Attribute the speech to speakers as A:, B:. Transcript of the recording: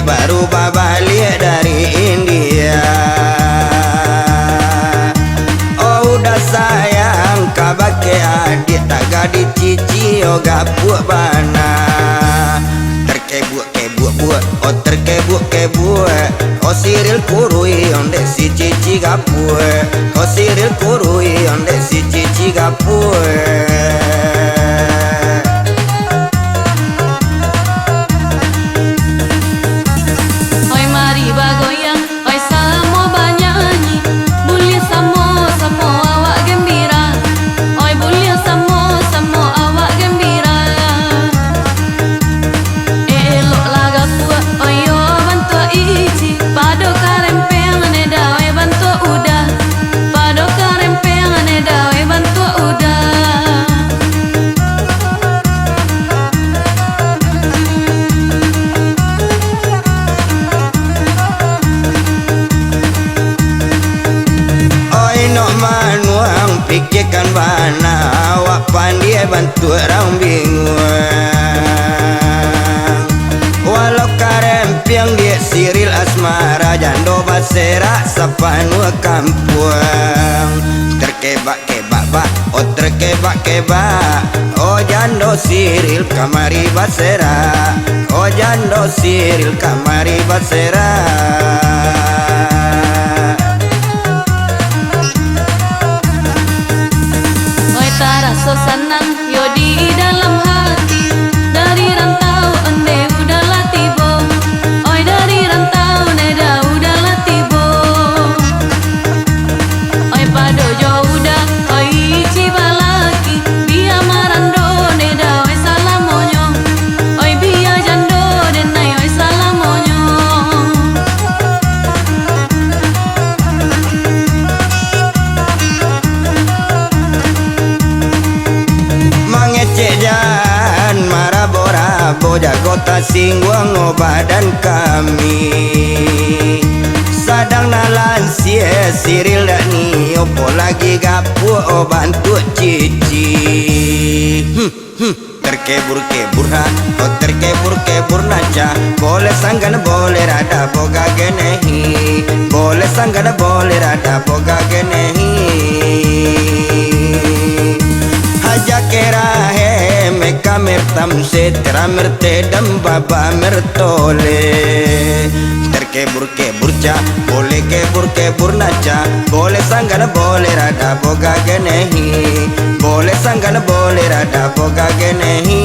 A: baru balik dari India. Oh udah sayang kabake adik taga di cici yoga buat bana. Terkebuk buat, oh terkebuk oh siril kurui onde si cici gapue, oh siril kurui onde si cici gapue. Pikirkan bana awak pandai bantu orang bingung. Walau karempiang dia siril asmara jando basera sapanua kampung. Terkebak-kebak bak, oh terkebak-kebak, oh jando siril kamari basera, oh jando siril kamari basera.
B: Rasa senang yo di dalam hati dari rantau ende udahlah tiba. Oi dari rantau neda udahlah tiba. Oi pado jo udah oi ciba lagi biar marando neda oi salamonyo. Oi biar jando denai oi salamonyo.
A: Jangan marah-borabo jago tasingguang o badan kami. Sadang nalan siril dak ni opo lagi gapu o bantu cici. Terkebur-kebur ha, oh terkebur-kebur naca. Boleh sanggan boleh rada boga genehi. Boleh sanggan boleh rada boga genehi. Haja kera he meka mertam se tera merte dam baba mertole. Terkebur-kebur ca, boleh kebur-kebur naca. Boleh sanggan boleh rada boga genehi. Boleh sanggan boleh rada boga genehi.